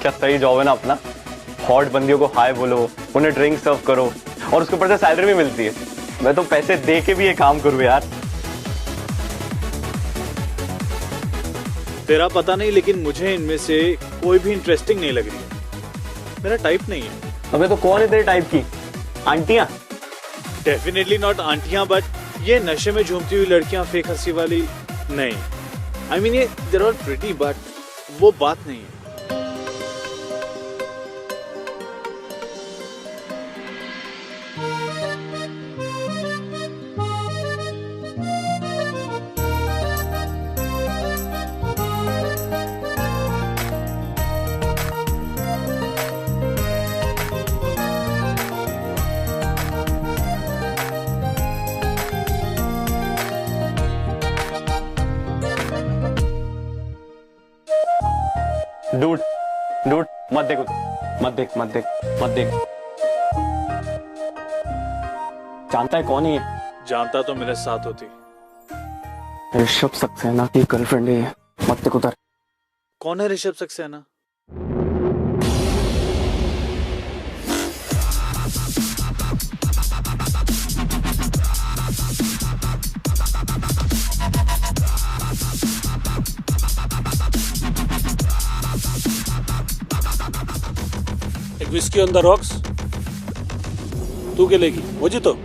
क्या सही जॉब है ना अपना। हॉट बंदियों को हाय बोलो, उन्हें ड्रिंक सर्व करो और उसके ऊपर से सैलरी भी मिलती है। मैं तो पैसे दे के भी ये काम करूँ यार। तेरा पता नहीं, लेकिन मुझे इनमें से कोई भी इंटरेस्टिंग नहीं लग रही है। मेरा टाइप नहीं है। अबे तो कौन है तेरे टाइप की? आंटियां? डेफिनेटली नॉट आंटियां, बट ये नशे में झूमती हुई लड़कियां फेक हंसी वाली नहीं। आई मीन ये देयर आर प्रिटी, बट वो बात नहीं है। डूड डूड मत देख, मत देख, मत देख, मत देख। जानता है कौन है ये? जानता तो मेरे साथ होती। ऋषभ सक्सेना की गर्लफ्रेंड है। मत देख उधर। कौन है ऋषभ सक्सेना? एक विस्की ऑन द रॉक्स। तू क्या लेगी? मोजितो?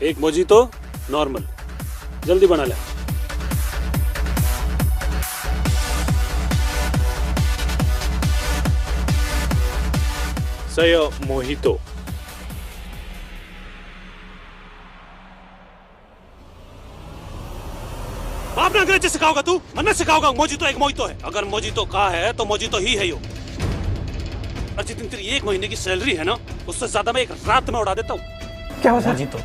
एक मोजितो नॉर्मल, जल्दी बना ले। सही हो, मोहितो। बाप ना अंग्रेजी सिखाओगा तू? मन सिखाओगा? मोजितो एक मोजितो है। अगर मोजितो का है तो मोजितो ही है यो। और जितनी तेरी एक महीने की सैलरी है ना, उससे ज्यादा मैं एक रात में उड़ा देता हूँ। क्या हुआ sir? Mojito.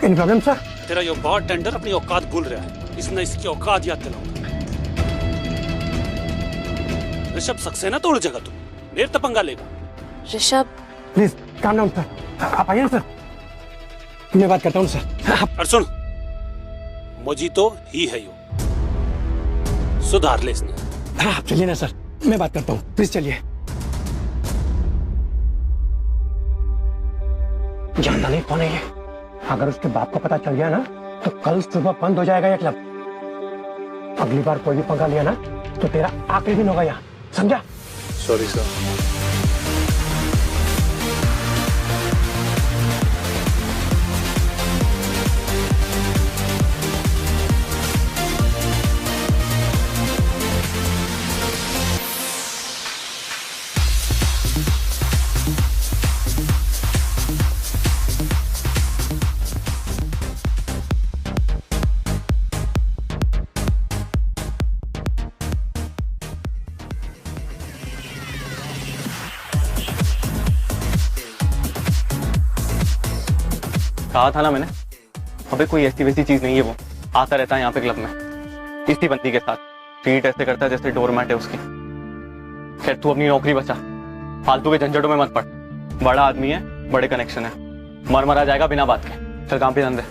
Any problem sir? तेरा यो बार टेंडर अपनी औकात भूल रहा है। इसने इसकी औकात याद दिलाऊंगा। ऋषभ सक्सेना तो उड़ जाएगा तू। देर तक पंगा लेगा। Rishabh please calm down sir. आप आइए ना सर, मैं बात करता हूँ सर। और सुन, मोजितो ही है यो। सुधार ले इसने। हाँ आप चलिए ना सर, मैं बात करता हूँ, प्लीज चलिए। जानता नहीं कौन है ये। अगर उसके बाप को पता चल गया ना तो कल सुबह बंद हो जाएगा ये क्लब। अगली बार कोई भी पंगा लिया ना तो तेरा आखिरी दिन होगा यहाँ, समझा? Sorry sir. कहा था ना मैंने। अबे कोई ऐसी वैसी चीज नहीं है, वो आता रहता है यहाँ पे क्लब में इसी बंदी के साथ। ट्रीट ऐसे करता है जैसे डोरमैट है उसकी। खैर तू अपनी नौकरी बचा, फालतू के झंझटों में मत पड़। बड़ा आदमी है, बड़े कनेक्शन है, मर मरा जाएगा बिना बात के। चल काम पे ध्यान दे।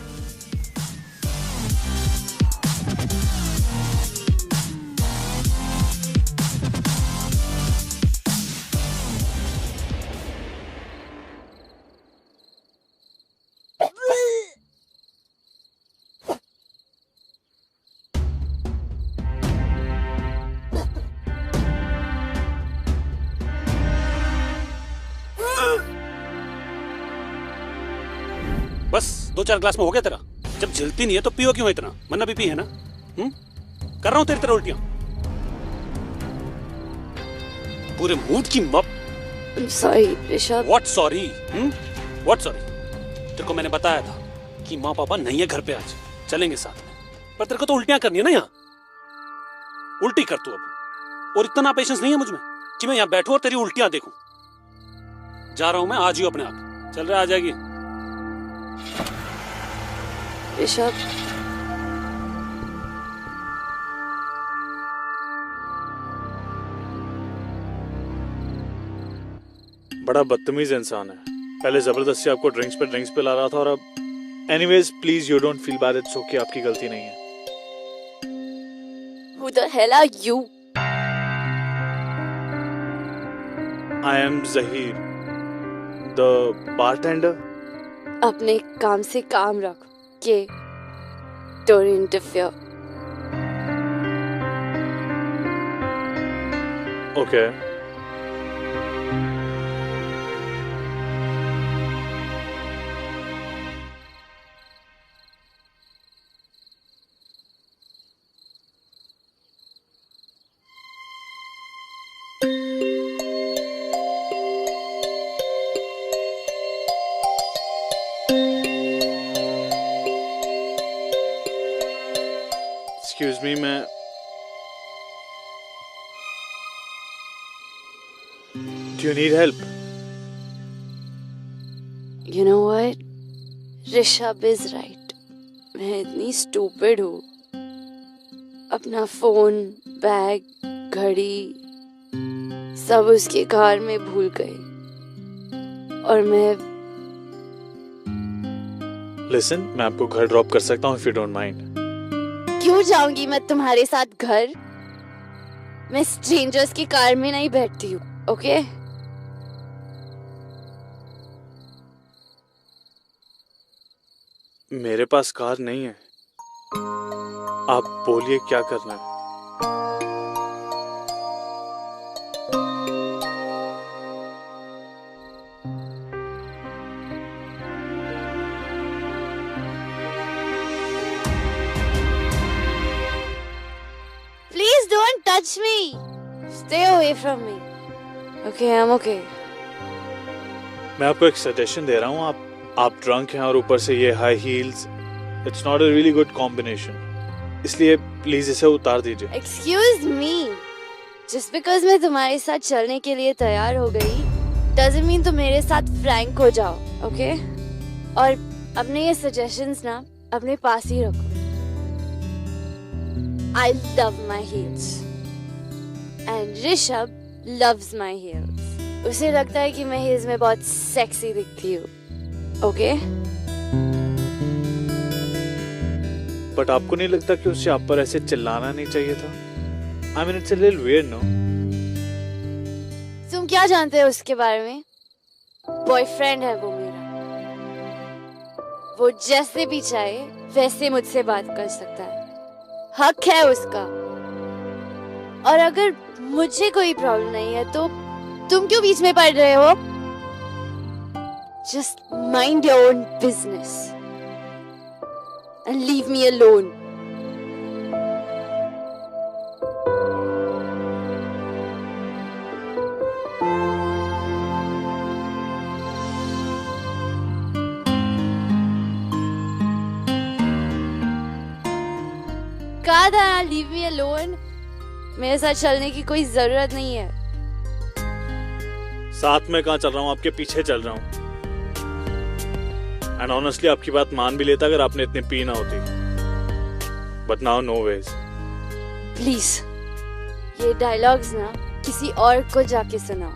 बस 2-4 ग्लास में हो गया तेरा? जब झिलती नहीं है तो पियो क्यों इतना? मन्ना बीपी है ना? कर रहा हूं तेरी तरह उल्टियां। पूरे मूड की मप। Sorry Rishabh. What sorry? What sorry? तेरे को मैंने बताया था कि माँ पापा नहीं है घर पे, आज चलेंगे साथ में। पर तेरे को तो उल्टियां करनी है ना यहाँ। उल्टी कर तू अब। और इतना पेशेंस नहीं है मुझ में कि मैं यहाँ बैठूं और तेरी उल्टियां देखूं। जा रहा हूं मैं, आज ही अपने आप। चल रहा, आ जाएगी। ऋषभ बड़ा बदतमीज इंसान है। पहले जबरदस्ती आपको ड्रिंक्स पे ला रहा था और अब anyways please you don't feel bad, it's okay, आपकी गलती नहीं है। Who the hell are you? I am Zahir, the bartender. अपने काम से काम रख के don't interfere. Okay. Excuse me, मैं Do you need help? You know what? Rishabh is right. मैं इतनी stupid हूँ. अपना फोन, बैग, घड़ी सब उसके कार में भूल गई. और मैं Listen, मैं आपको घर ड्रॉप कर सकता हूँ if you don't mind. क्यों जाऊंगी मैं तुम्हारे साथ घर? मैं स्ट्रेंजर्स की कार में नहीं बैठती हूँ, ओके? मेरे पास कार नहीं है. आप बोलिए क्या करना है. Please don't touch me. Stay away from me. Okay, I'm okay. मैं आपको एक सजेशन दे रहा हूँ. आप ड्रंक हैं और ऊपर से ये high heels. It's not a really good combination. इसलिए प्लीज इसे उतार दीजिए. Excuse me. Just because मैं तुम्हारे साथ चलने के लिए तैयार हो गई, doesn't mean तुम मेरे साथ frank हो जाओ, okay? और अपने ये suggestions ना अपने पास ही रखो. I love my heels. And Rishabh loves my heels. उसे लगता है कि मैं heels में बहुत sexy दिखती हूँ. Okay? बट आपको नहीं लगता कि उसे आप पर ऐसे चिल्लाना नहीं चाहिए था? I mean, it's a little weird, no? तुम क्या जानते हो उसके बारे में? बॉयफ्रेंड है वो मेरा. वो जैसे भी चाहे वैसे मुझसे बात कर सकता है. हक है उसका. और अगर मुझे कोई प्रॉब्लम नहीं है तो तुम क्यों बीच में पड़ रहे हो? Just mind your own business and leave me alone. कहा था ना, leave me alone. मेरे साथ चलने की कोई जरूरत नहीं है. साथ में कहाँ चल रहा हूँ? आपके पीछे चल रहा हूँ. एंड ऑनेस्टली आपकी बात मान भी लेता अगर आपने इतनी पी ना होती. But now no ways. Please ये डायलॉग्स ना किसी और को जाके सुनाओ.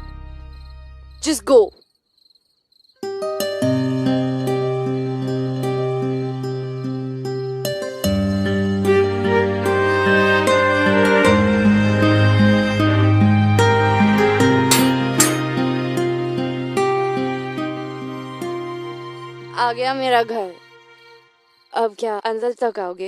Just go. आ गया मेरा घर. अब क्या अंदर तक आओगे?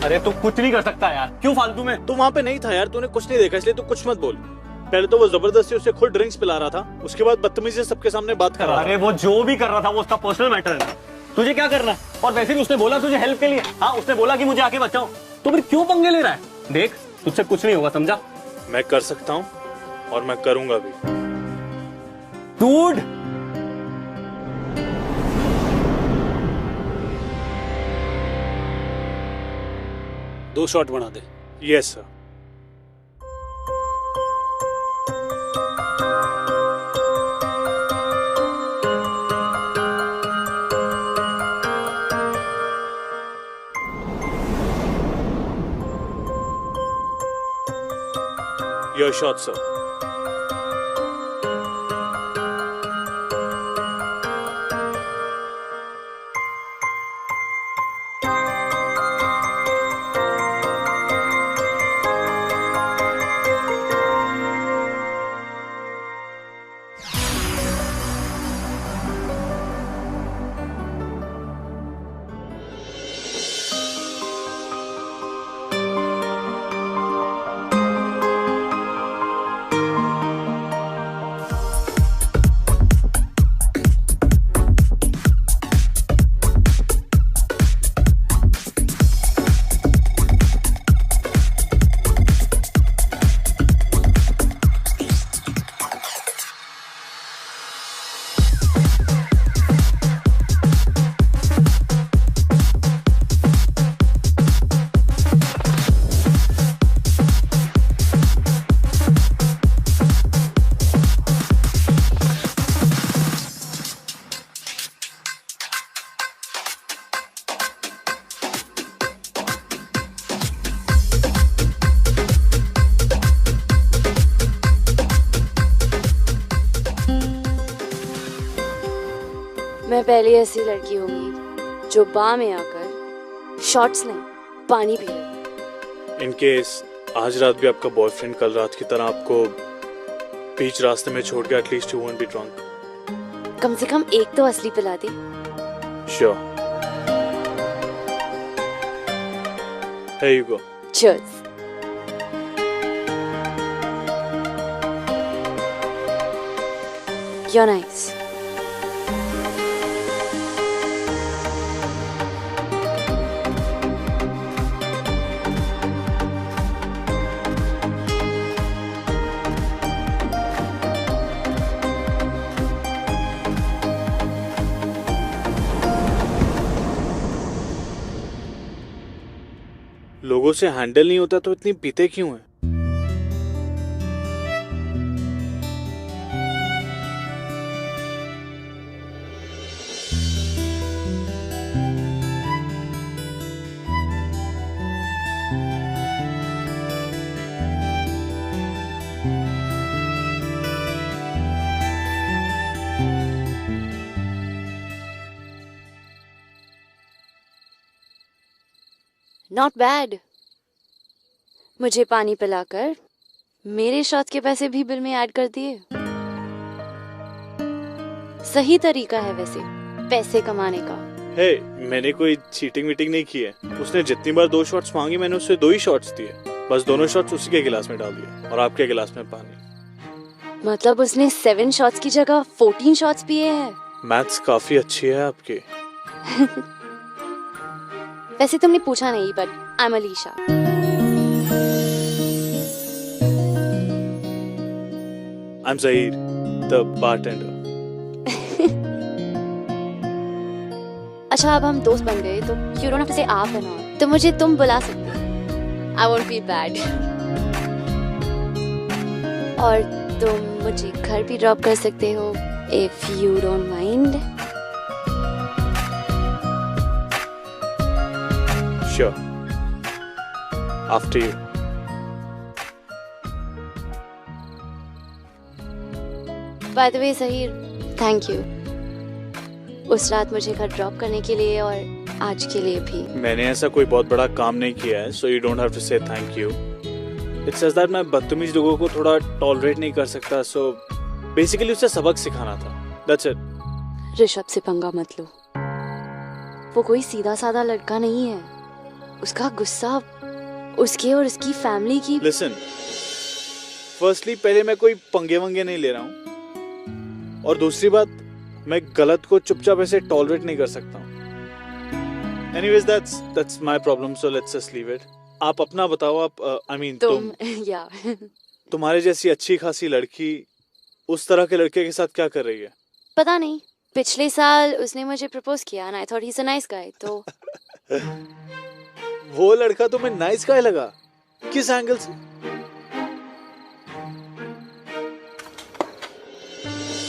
अरे तू कुछ नहीं कर सकता यार. क्यों फालतू में? तू वहाँ पे नहीं था यार. तूने कुछ नहीं देखा इसलिए तू कुछ मत बोल. पहले तो वो जबरदस्ती उसे खुद ड्रिंक्स पिला रहा था. उसके बाद बदतमीजी से सबके सामने बात कर रहा था. अरे वो जो भी कर रहा था वो उसका पर्सनल मैटर है. तुझे क्या करना है? और वैसे भी उसने बोला तुझे हेल्प के लिए. हाँ, उसने बोला कि मुझे आके बचाओ. तो फिर क्यों पंगे ले रहा है? देख, तुझसे कुछ नहीं होगा, समझा? मैं कर सकता हूँ और मैं करूंगा भी. डूड, 2 शॉट बना दे. Yes sir. Your shot, sir. पहली ऐसी लड़की होगी जो बार में आकर शॉट्स नहीं पानी पी रही। इन केस आज रात भी आपका बॉयफ्रेंड कल रात की तरह आपको बीच रास्ते में छोड़ के at least you won't be drunk. कम से कम एक तो असली पिला दे। Sure. Here you go. Cheers. You're nice. लोगों से हैंडल नहीं होता तो इतनी पीते क्यों हैं? Not bad. मुझे पानी पिलाकर मेरे शॉट के पैसे भी बिल में ऐड कर दिए। सही तरीका है वैसे पैसे कमाने का। हे, मैंने कोई चीटिंग वीटिंग नहीं की है। उसने जितनी बार 2 शॉट्स मांगी मैंने उससे 2 ही शॉट्स दिए। बस दोनों शॉट्स उसी के गिलास में डाल दिए और आपके गिलास में पानी। मतलब उसने 7 शॉट्स की जगह 14 शॉट्स पिए हैं। मैथ्स काफी अच्छी है आपकी। वैसे तुमने पूछा नहीं but I am Alisha. I am Zaheer, the bartender. अच्छा अब हम दोस्त बन गए तो यू डोंट हैव टू से आप एंड ऑल। तो मुझे तुम बुला सकते हो। I won't feel bad. और तुम मुझे घर भी ड्रॉप कर सकते हो if you don't mind. Sure. After you. By the way Sahir, thank you उस रात मुझे घर ड्रॉप करने के लिए और आज के लिए भी। मैंने ऐसा कोई बहुत बड़ा काम नहीं किया है, so you don't have to say thank you. It's just that मैं बदतमीज लोगों को थोड़ा टॉलरेट नहीं कर सकता, so basically उसे सबक सिखाना था। That's it. ऋषभ से पंगा मत लो, वो कोई सीधा साधा लड़का नहीं है। उसका गुस्सा उसके और उसकी फैमिली की। Listen, firstly पहले मैं कोई पंगे वंगे नहीं ले रहा हूँ और दूसरी बात मैं गलत को चुपचाप ऐसे टॉलरेट नहीं कर सकता हूँ। Anyways, that's my problem, so let's just leave it. आप अपना बताओ। आप I mean तुम या तुम्हारे जैसी अच्छी खासी लड़की उस तरह के लड़के के साथ क्या कर रही है? पता नहीं, पिछले साल उसने मुझे प्रपोज किया and I thought he's a nice guy, तो वो लड़का तुम्हें नाइस गाय लगा? किस एंगल से?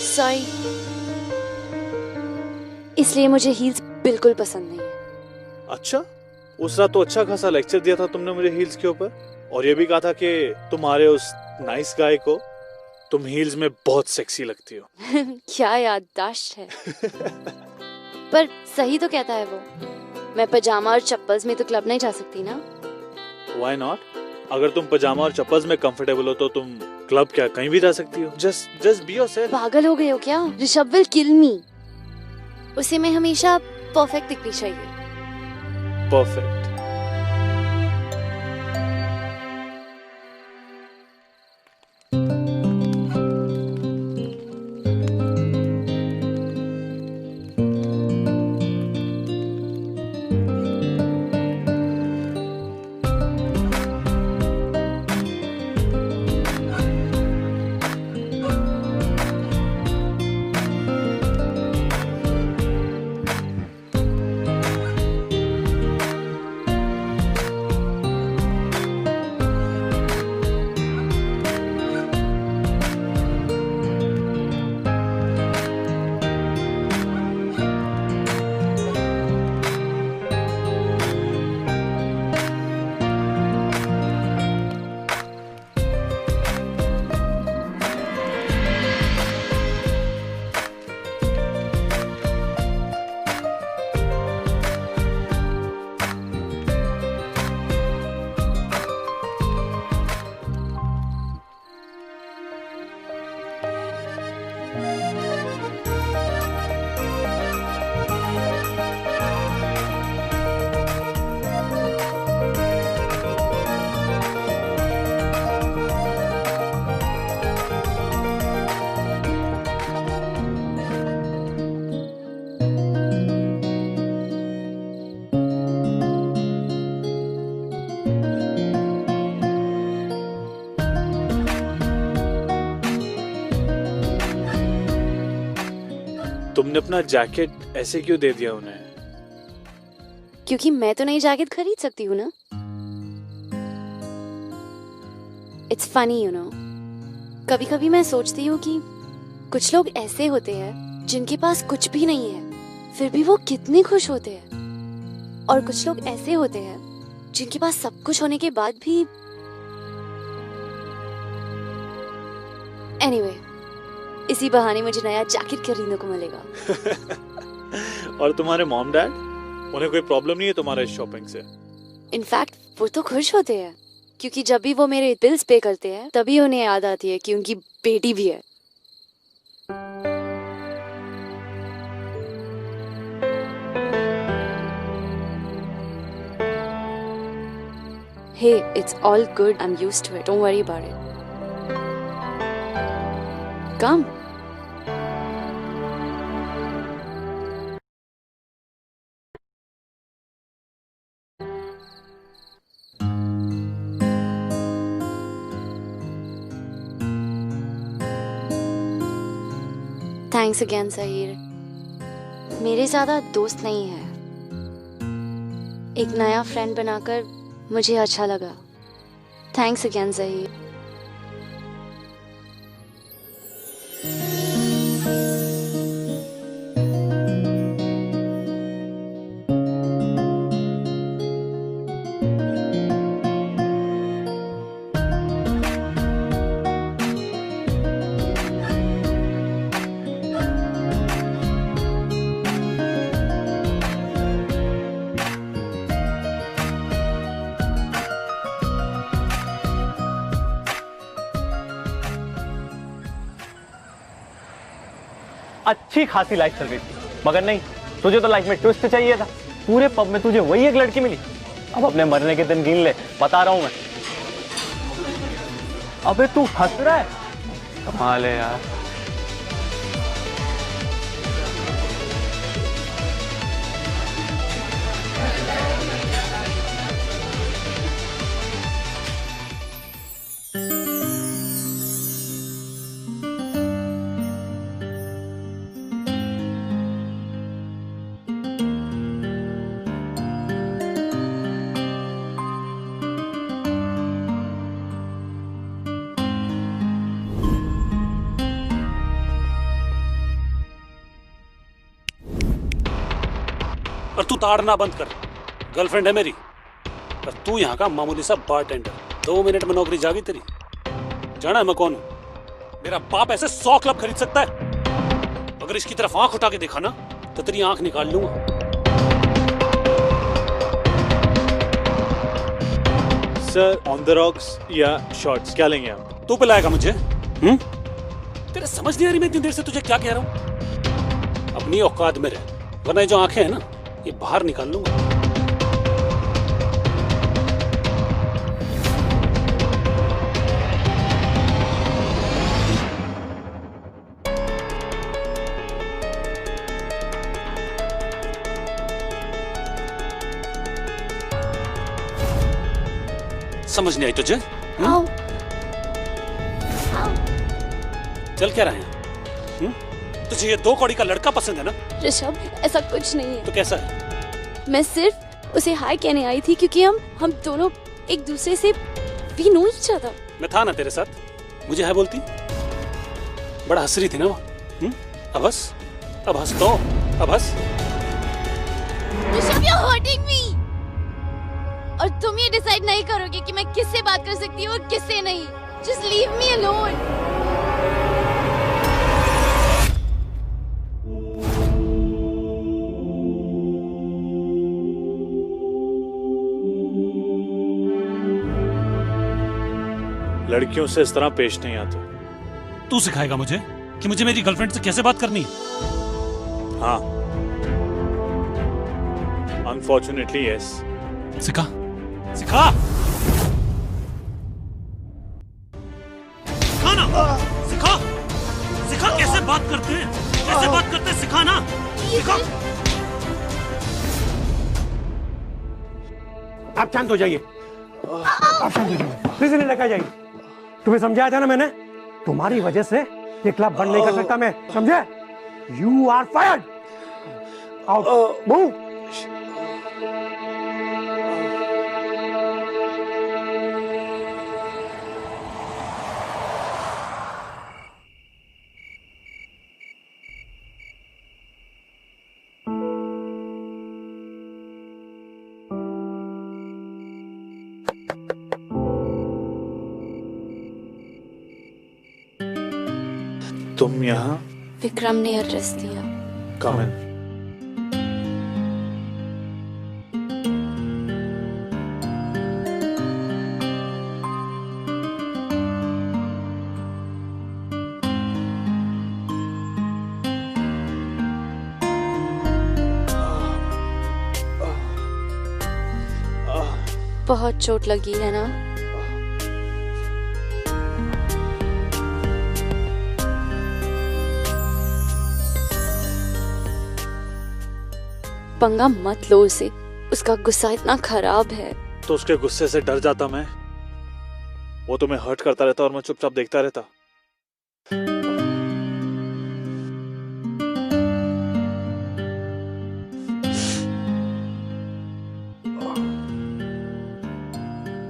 सॉरी, इसलिए मुझे हील्स बिल्कुल पसंद नहीं है। अच्छा, उस रात तो अच्छा खासा लेक्चर दिया था तुमने मुझे हील्स के ऊपर, और ये भी कहा था कि तुम्हारे उस नाइस गाय को तुम हील्स में बहुत सेक्सी लगती हो। क्या याददाश्त है। पर सही तो कहता है वो, मैं पजामा और चप्पल्स में तो क्लब नहीं जा सकती ना। Why not? अगर तुम पजामा और चप्पल्स में कंफर्टेबल हो तो तुम क्लब क्या कहीं भी जा सकती हो। Just be yourself. पागल हो गए हो क्या? ऋषभ विल किल मी। उसे मैं हमेशा परफेक्ट दिखनी चाहिए। Perfect. तुमने अपना जैकेट ऐसे क्यों दे दिया उन्हें? क्योंकि मैं तो नई जैकेट खरीद सकती हूँ ना। इट्स फनी यू नो, कभी कभी मैं सोचती हूँ कि कुछ लोग ऐसे होते हैं जिनके पास कुछ भी नहीं है फिर भी वो कितने खुश होते हैं, और कुछ लोग ऐसे होते हैं जिनके पास सब कुछ होने के बाद भी। एनीवे, इसी बहाने मुझे नया जैकेट खरीदने को मिलेगा। और तुम्हारे मॉम डैड, उन्हें कोई प्रॉब्लम नहीं है तुम्हारे शॉपिंग से? इनफैक्ट वो तो खुश होते हैं, क्योंकि जब भी वो मेरे बिल्स पे करते हैं तभी उन्हें याद आती है कि उनकी बेटी भी है। Hey, it's all good. I'm used to it. Don't worry about it. Come. Thanks again, Sahir. मेरे ज़्यादा दोस्त नहीं है, एक नया फ्रेंड बनाकर मुझे अच्छा लगा। Thanks again Zaheer. अच्छी खासी लाइफ चल रही थी, मगर नहीं, तुझे तो लाइफ में ट्विस्ट चाहिए था। पूरे पब में तुझे वही एक लड़की मिली। अब अपने मरने के दिन गिन ले, बता रहा हूं मैं। अबे तू हंस रहा है? कमाल है यार। और तू ताड़ना बंद कर, गर्लफ्रेंड है मेरी, और तू यहाँ का मामूली सा बारटेंडर। 2 मिनट में नौकरी जागी तेरी। जाना है मैं कौन हूँ? मेरा बाप ऐसे 100 क्लब खरीद सकता है। अगर इसकी तरफ आंख उठा के देखा ना तो तेरी आंख निकाल लूंगा। सर, ऑन द रॉक्स या शॉर्ट्स, क्या लेंगे आप? तू पिलाएगा मुझे? तेरे समझ नहीं आ रही मैं इतनी देर से तुझे क्या कह रहा हूँ? अपनी औकात में रह, वरना ये जो आंखें हैं ना, ये बाहर निकाल लूंगा। समझ नहीं आई तुझे? आओ। चल क्या रहे हैं? तुझे ये 2 कौड़ी का लड़का पसंद है ना? ऋषभ, ऐसा कुछ नहीं है। तो कैसा है? मैं सिर्फ उसे हाय कहने आई थी क्योंकि हम दोनों एक दूसरे से वी नो ईच अदर। मैं था ना तेरे साथ, मुझे है बोलती? बड़ा हंस रही थी ना वो। अब हंस, अब हंस तो, अब हंस। Rishabh, you're hurting me। और तुम ये डिसाइड नहीं करोगे कि मैं किससे बात कर सकती हूँ और किससे नहीं। Just leave me alone। लड़कियों से इस तरह पेश नहीं आते। तू सिखाएगा मुझे कि मुझे मेरी गर्लफ्रेंड से कैसे बात करनी है? हाँ, अनफॉर्चुनेटली यस। सिखा, सिखा, सिखा ना, सिखा, सिखा कैसे बात करते हैं, कैसे बात करते हैं, सिखा ना, सिखा। आप शांत हो जाइए, आप शांत हो जाइए, प्लीज इन्हें लेकर जाइए। तुम्हें समझाया था ना मैंने, तुम्हारी वजह से ये क्लब बंद नहीं कर सकता मैं, समझे? You are fired. Out. Move. तुम यहाँ? विक्रम ने एड्रेस दिया। Come in. बहुत चोट लगी है ना? पंगा मत लो उसे, उसका गुस्सा इतना खराब है। तो उसके गुस्से से डर जाता मैं। वो तुम्हें हर्ट करता रहता और मैं चुपचाप देखता रहता।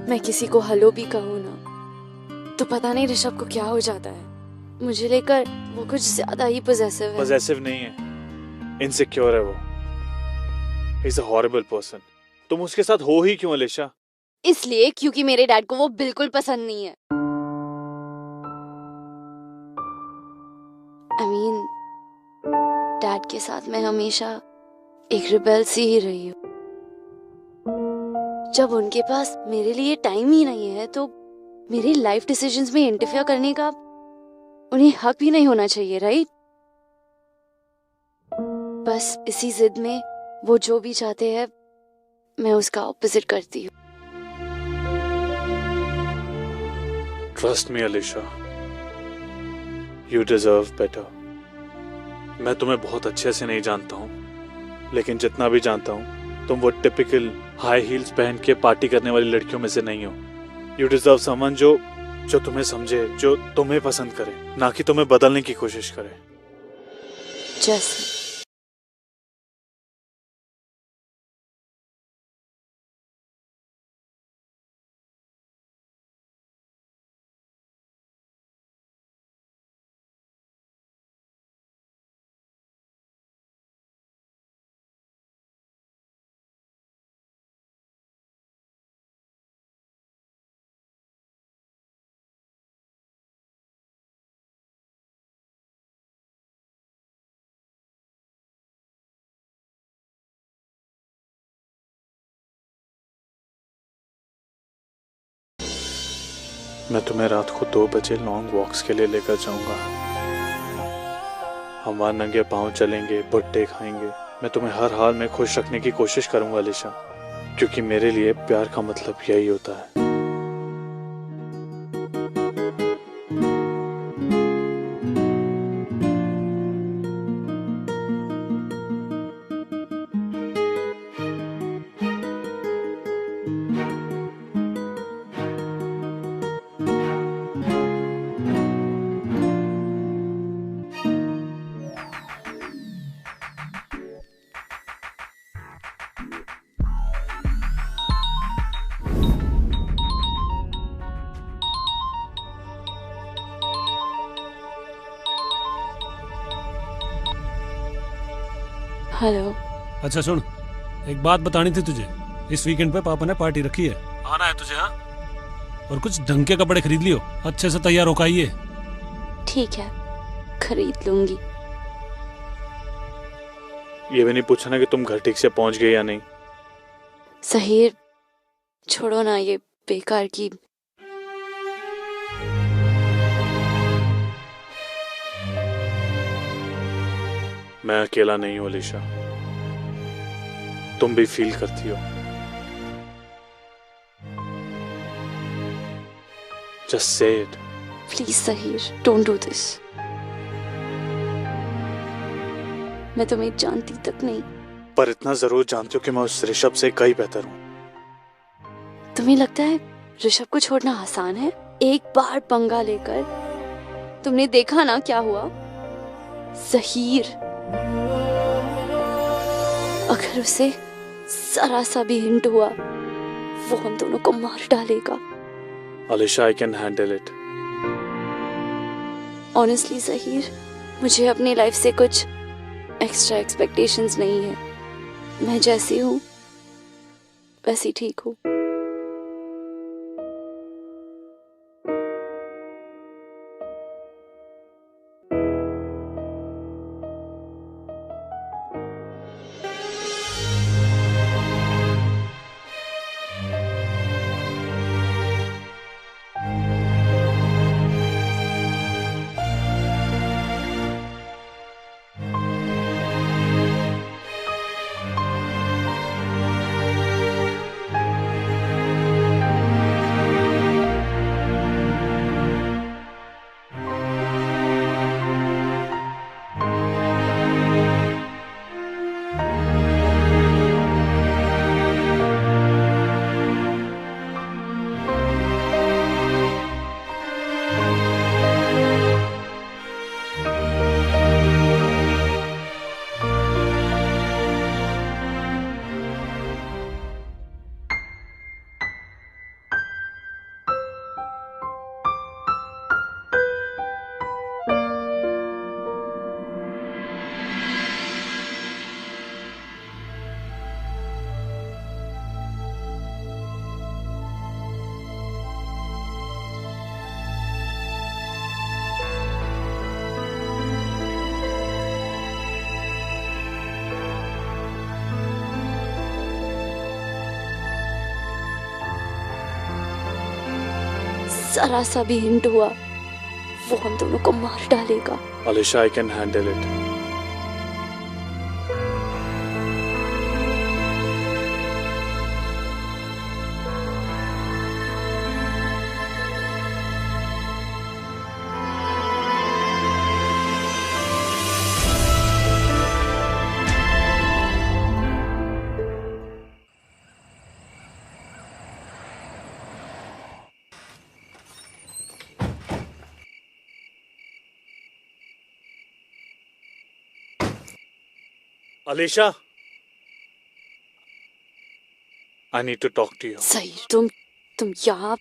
मैं किसी को हेलो भी कहूँ ना तो पता नहीं ऋषभ को क्या हो जाता है। मुझे लेकर वो कुछ ज्यादा ही पॉसेसिव है। पॉसेसिव नहीं है, इनसिक्योर है वो। He is a horrible person. तुम उसके साथ हो ही क्यों अलीशा? इसलिए क्योंकि मेरे डैड को वो बिल्कुल पसंद नहीं है। I mean, डैड के साथ मैं हमेशा एक रिबेल सी ही रही हूँ। जब उनके पास मेरे लिए टाइम ही नहीं है तो मेरी लाइफ डिसीजंस में इंटरफेयर करने का उन्हें हक भी नहीं होना चाहिए, राइट? बस इसी जिद में वो जो भी चाहते हैं मैं उसका ऑपोजिट करती हूँ। Trust me Alisha, you deserve better. मैं तुम्हें बहुत अच्छे से नहीं जानता हूँ, लेकिन जितना भी जानता हूँ तुम वो टिपिकल हाई हील्स पहन के पार्टी करने वाली लड़कियों में से नहीं हो। यू डिजर्व समवन जो तुम्हें समझे, जो तुम्हें पसंद करे, ना कि तुम्हें बदलने की कोशिश करे। जैसे मैं तुम्हें रात को 2 बजे लॉन्ग वॉक्स के लिए लेकर जाऊंगा। हम वहां नंगे पांव चलेंगे, भुट्टे खाएंगे। मैं तुम्हें हर हाल में खुश रखने की कोशिश करूंगा अलीशा, क्योंकि मेरे लिए प्यार का मतलब यही होता है। हेलो। अच्छा सुन, एक बात बतानी थी तुझे। इस वीकेंड पे पापा ने पार्टी रखी है, आना है तुझे? हाँ, और कुछ ढंग के कपड़े खरीद लियो, अच्छे से तैयार होकर आइए। ठीक है, खरीद लूंगी। ये भी नहीं पूछना कि तुम घर ठीक से पहुंच गए या नहीं। सहीर, छोड़ो ना ये बेकार की। मैं अकेला नहीं हूं अलीशा, तुम भी फील करती हो। Just say it. Please Sahir, don't do this. मैं तुम्हें जानती तक नहीं, पर इतना जरूर जानती हो कि मैं उस ऋषभ से कहीं बेहतर हूं। तुम्हें लगता है ऋषभ को छोड़ना आसान है? एक बार पंगा लेकर तुमने देखा ना क्या हुआ। सहीर, अगर उसे जरा सा भी हिंट हुआ वो हम दोनों को मार डालेगा। Alisha, I can handle it. Honestly Zaheer, मुझे अपनी लाइफ से कुछ एक्स्ट्रा एक्सपेक्टेशंस नहीं है। मैं जैसी हूँ वैसी ठीक हूँ। जरा सा भी हिंट हुआ वो हम दोनों को मार डालेगा। Alisha, I can handle it. Alisha, I need to talk to you. Zaheer, तुम यहाँ?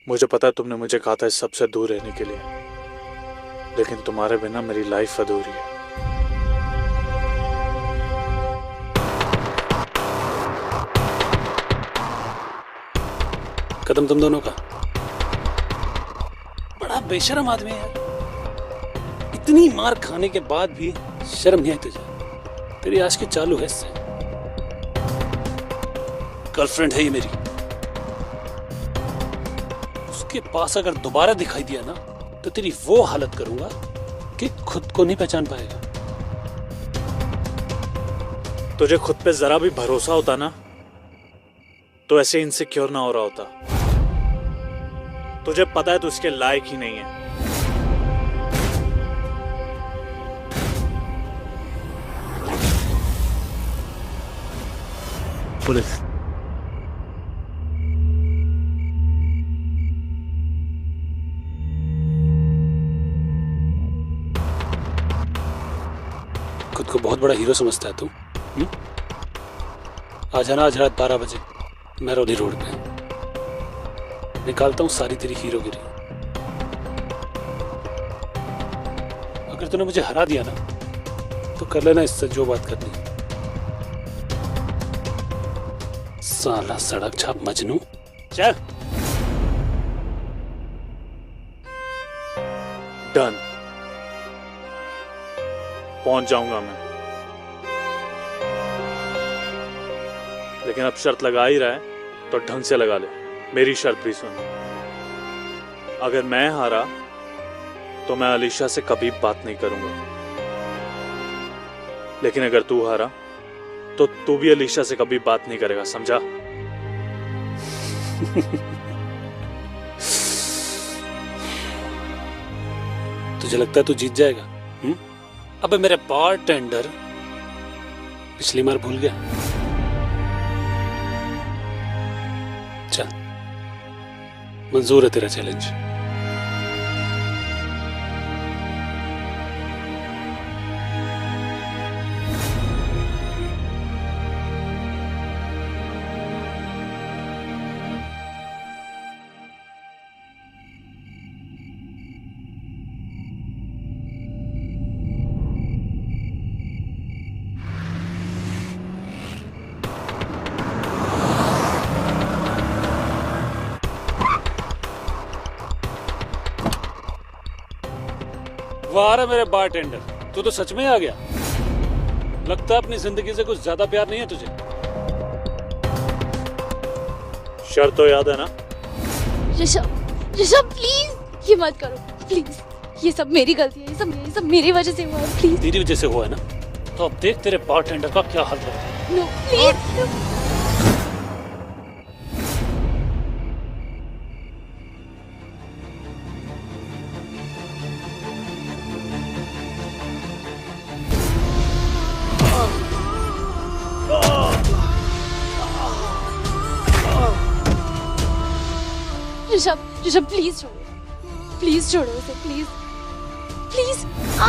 मुझे पता है तुमने मुझे कहा था इस सबसे दूर रहने के लिए, लेकिन तुम्हारे बिना मेरी लाइफ अधूरी है। कदम तुम दोनों का। बड़ा बेशर्म आदमी है यार। इतनी मार खाने के बाद भी शर्म नहीं आई तुझे? तेरी आशिकी चालू है इससे। गर्लफ्रेंड है ये मेरी। उसके पास अगर दोबारा दिखाई दिया ना तो तेरी वो हालत करूंगा कि खुद को नहीं पहचान पाएगा। तुझे खुद पे जरा भी भरोसा होता ना तो ऐसे इनसिक्योर ना हो रहा होता। तुझे पता है तू इसके लायक ही नहीं है। पुलिस। खुद को बहुत बड़ा हीरो समझता है तू? आ जाना आज रात 12 बजे मेहरौली रोड पे। निकालता हूँ सारी तेरी हीरोगिरी। अगर तूने मुझे हरा दिया ना तो कर लेना इससे जो बात करनी। साला सड़क छाप मजनू। चल। डन। पहुंच जाऊंगा मैं, लेकिन अब शर्त लगा ही रहा है तो ढंग से लगा ले। मेरी शर्त भी सुन। अगर मैं हारा तो मैं अलीशा से कभी बात नहीं करूंगा, लेकिन अगर तू हारा तो तू भी अलीशा से कभी बात नहीं करेगा, समझा? तुझे लगता है तू जीत जाएगा? अबे मेरे बारटेंडर पिछली बार भूल गया। चल, मंजूर है तेरा चैलेंज। वाह रे मेरे बारटेंडर, तू तो सच में आ गया। लगता है अपनी जिंदगी से कुछ ज्यादा प्यार नहीं है तुझे। शर्त तो याद है ना? ऋषभ ऋषभ प्लीज ये मत करो प्लीज। ये सब मेरी गलती है, ये सब मेरी वजह से हुआ है प्लीज। तेरी वजह से हुआ है ना, तो अब देख तेरे बारटेंडर का क्या हाल है। No please. Rishabh Rishabh please छोड़ो उसे, प्लीज प्लीज आ।